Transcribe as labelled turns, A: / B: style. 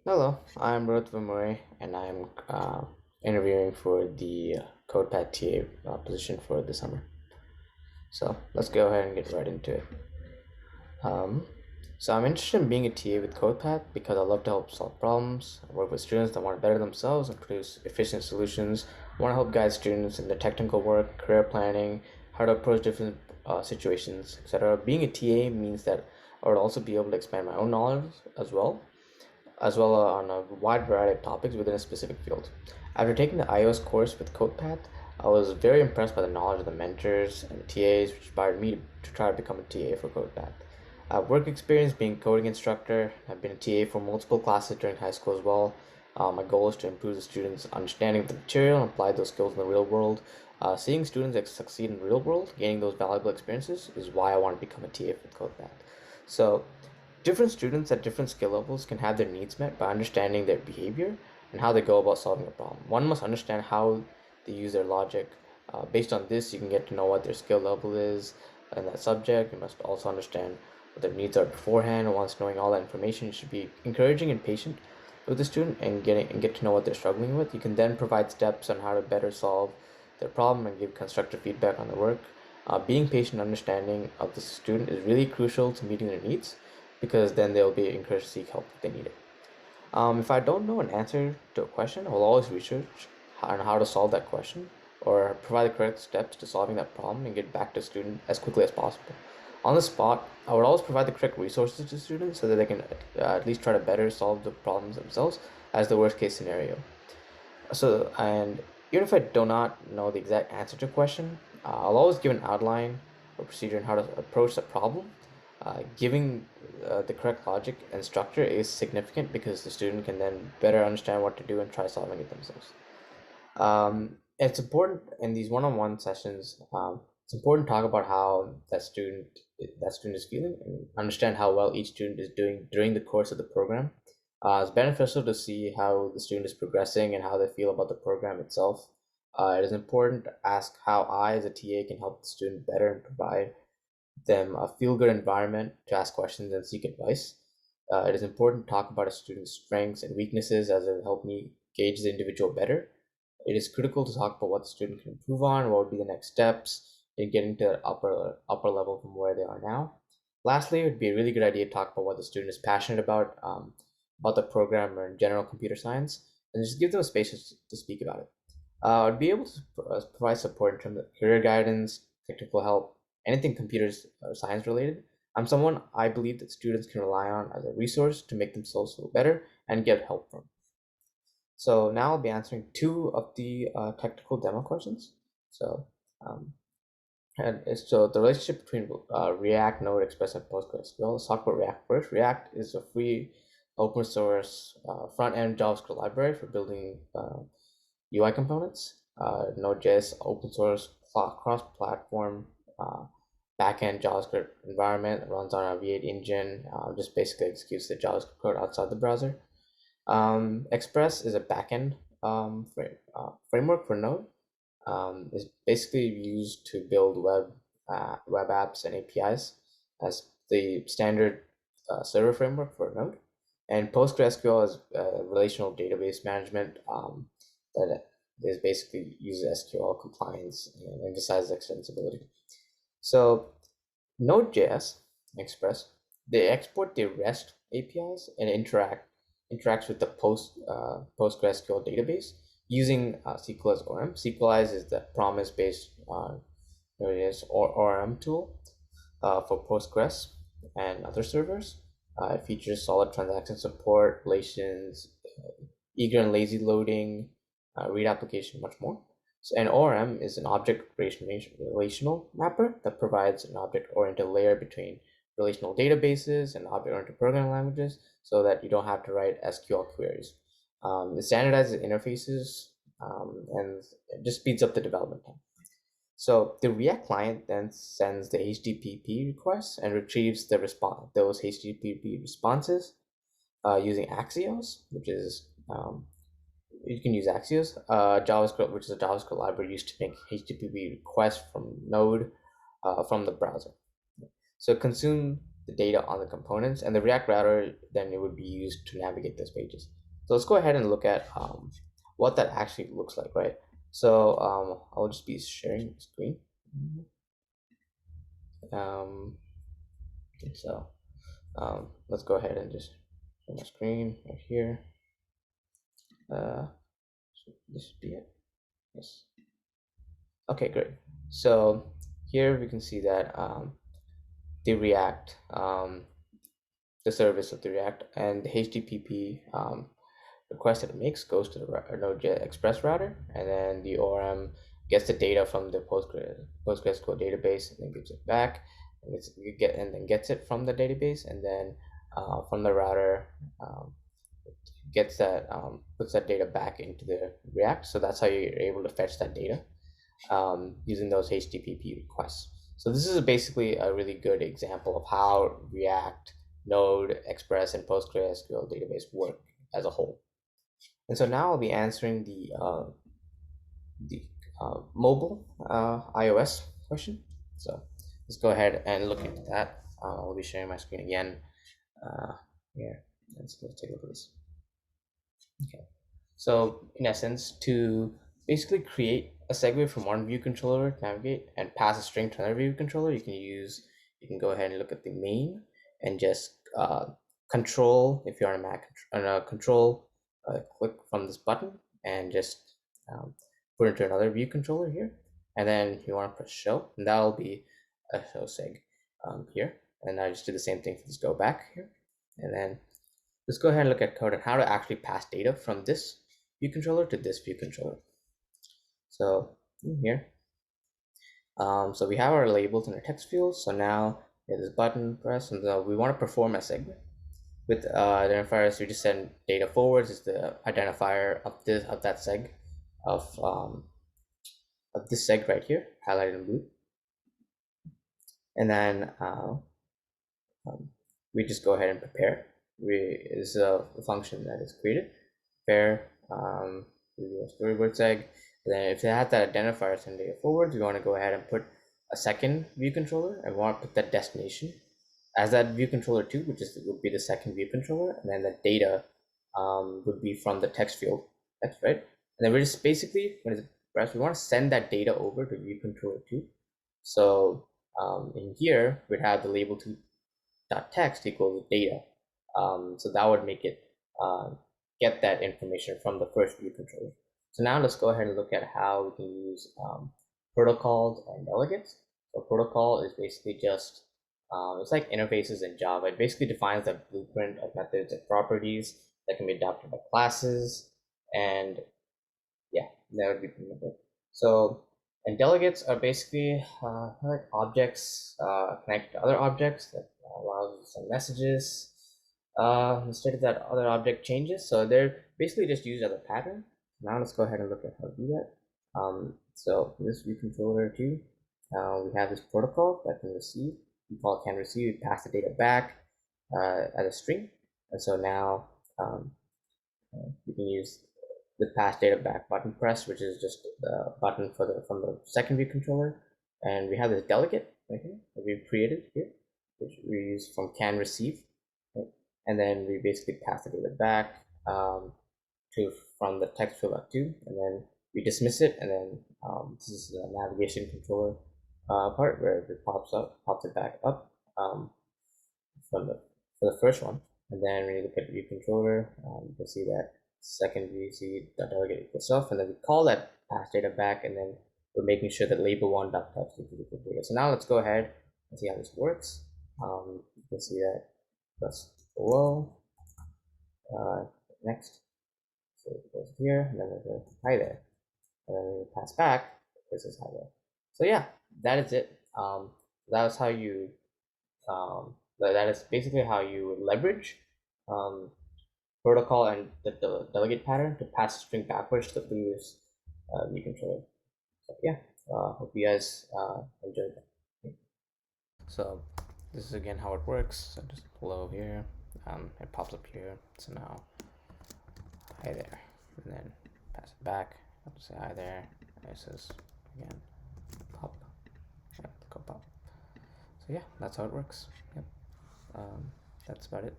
A: Hello, I'm Rohit Vimuri, and I'm interviewing for the CodePath TA position for the summer. So let's go ahead and get right into it. Um, so I'm interested in being a TA with CodePath because I love to help solve problems, work with students that want to better themselves and produce efficient solutions. I want to help guide students in their technical work, career planning, how to approach different situations, etc. Being a TA means that I would also be able to expand my own knowledge as well on a wide variety of topics within a specific field. After taking the iOS course with CodePath, I was very impressed by the knowledge of the mentors and the TAs, which inspired me to try to become a TA for CodePath. I have work experience being a coding instructor. I've been a TA for multiple classes during high school as well. My goal is to improve the students' understanding of the material and apply those skills in the real world. Seeing students succeed in the real world, gaining those valuable experiences, is why I want to become a TA for CodePath. So, different students at different skill levels can have their needs met by understanding their behavior and how they go about solving a problem. One must understand how they use their logic. Based on this, you can get to know what their skill level is in that subject. You must also understand what their needs are beforehand. And once knowing all that information, you should be encouraging and patient with the student and get to know what they're struggling with. You can then provide steps on how to better solve their problem and give constructive feedback on their work. Being patient and understanding of the student is really crucial to meeting their needs because then they'll be encouraged to seek help if they need it. If I don't know an answer to a question, I will always research on how to solve that question or provide the correct steps to solving that problem and get back to student as quickly as possible. On the spot, I would always provide the correct resources to students so that they can at least try to better solve the problems themselves as the worst case scenario. And even if I do not know the exact answer to a question, I'll always give an outline or procedure on how to approach the problem. Giving the correct logic and structure is significant because the student can then better understand what to do and try solving it themselves. It's important in these one-on-one sessions. It's important to talk about how that student is feeling and understand how well each student is doing during the course of the program. It's beneficial to see how the student is progressing and how they feel about the program itself. It is important to ask how I, as a TA, can help the student better and provide them a feel-good environment to ask questions and seek advice. It is important to talk about a student's strengths and weaknesses as it will help me gauge the individual better. It is critical to talk about what the student can improve on, what would be the next steps in getting to the upper level from where they are now. Lastly, it would be a really good idea to talk about what the student is passionate about the program or in general computer science, and just give them a space to speak about it. I'd be able to provide support in terms of career guidance, technical help, anything computers or science related. I'm someone I believe that students can rely on as a resource to make themselves feel better and get help from. So now I'll be answering two of the technical demo questions. So, um, so the relationship between React, Node, Express, and PostgreSQL. Let's talk about React first. React is a free open source front-end JavaScript library for building UI components. Node.js, open source, cross-platform backend JavaScript environment that runs on a V8 engine, just basically executes the JavaScript code outside the browser. Express is a backend framework for Node. It's basically used to build web apps and APIs as the standard server framework for Node. And PostgreSQL is relational database management that is basically uses SQL compliance and emphasizes extensibility. So Node.js Express, they export their REST APIs and interacts with the PostgreSQL database using SQL as ORM. SQLize is the promise-based ORM tool for Postgres and other servers. It features solid transaction support, relations, eager and lazy loading, read application, much more. So an ORM is an object relational mapper that provides an object-oriented layer between relational databases and object-oriented programming languages so that you don't have to write SQL queries. It standardizes interfaces and it just speeds up the development time. So the React client then sends the HTTP requests and retrieves those HTTP responses using Axios, which is you can use Axios, JavaScript, which is a JavaScript library used to make HTTP requests from Node from the browser. So the data on the components, and the React router then it would be used to navigate those pages. So let's go ahead and look at what that actually looks like, right? So I'll just be sharing the screen. So let's go ahead and just share my screen right here. This should be it. Yes. Okay, great. So here we can see that the React, the service of the React, and the HTTP request that it makes goes to the Node.js Express router, and then the ORM gets the data from the PostgreSQL database and then gives it back, and then gets it from the database, and then from the router gets that puts that data back into the React. So that's how you're able to fetch that data using those HTTP requests. So this is basically a really good example of how React, Node, Express, and PostgreSQL database work as a whole. And so now I'll be answering the mobile iOS question. So let's go ahead and look into that. I'll be sharing my screen again here. Let's take a look at this. Okay. So in essence, to basically create a segue from one view controller to navigate and pass a string to another view controller, you can go ahead and look at the main and just control, if you're on a Mac, control, click from this button and just put it into another view controller here. And then you want to press show, and that'll be a show seg here. And I just do the same thing for this go back here. And then let's go ahead and look at code and how to actually pass data from this view controller to this view controller. So here, so we have our labels and our text fields. So now we have this button press, and we want to perform a segment with identifiers. We just send data forwards is the identifier of that seg of this seg right here, highlighted in blue, and then we just go ahead and prepare. Is a function that is created. Prepare storyboard seg. And then if it has that identifier send data forwards, we want to go ahead and put a second view controller, and we want to put that destination as that view controller 2, which would be the second view controller, and then the data would be from the text field. That's right. And then we're just basically we want to send that data over to view controller 2. So in here we'd have the label 2.text equals data. So that would make it get that information from the first view controller. So now let's go ahead and look at how we can use protocols and delegates. So protocol is basically just it's like interfaces in Java. It basically defines the blueprint of methods and properties that can be adopted by classes, and yeah, that would be pretty much it. So, and delegates are basically like objects connect to other objects that allows you to send messages instead of that other object changes. So they're basically just used as a pattern. Now let's go ahead and look at how to do that. So for this view controller 2, we have this protocol that can receive. We call it can receive. We pass the data back as a string, and so now we can use the pass data back button press, which is just the button from the second view controller. And we have this delegate right here that we've created here, which we use from can receive, right? And then we basically pass the data back from the text field up 2, and then we dismiss it, and then this is the navigation controller part where it pops it back up for the first one. And then when you look at view controller, you can see that second view, see the delegate equals self, and then we call that pass data back, and then we're making sure that label1.text equals data. So now let's go ahead and see how this works. You can see that that's below. Next, so it goes here, and then we go hi there, and then we pass back. This is hi there. So yeah, that is it. That is how you that is basically how you leverage protocol and the delegate pattern to pass a string backwards to the previous view controller. So yeah, hope you guys enjoyed that. So this is again how it works. So just below here, it pops up here. So now hi there, and then pass it back. I'll just say hi there. It says again pop. Yeah, go pop. So yeah, that's how it works. Yep. That's about it.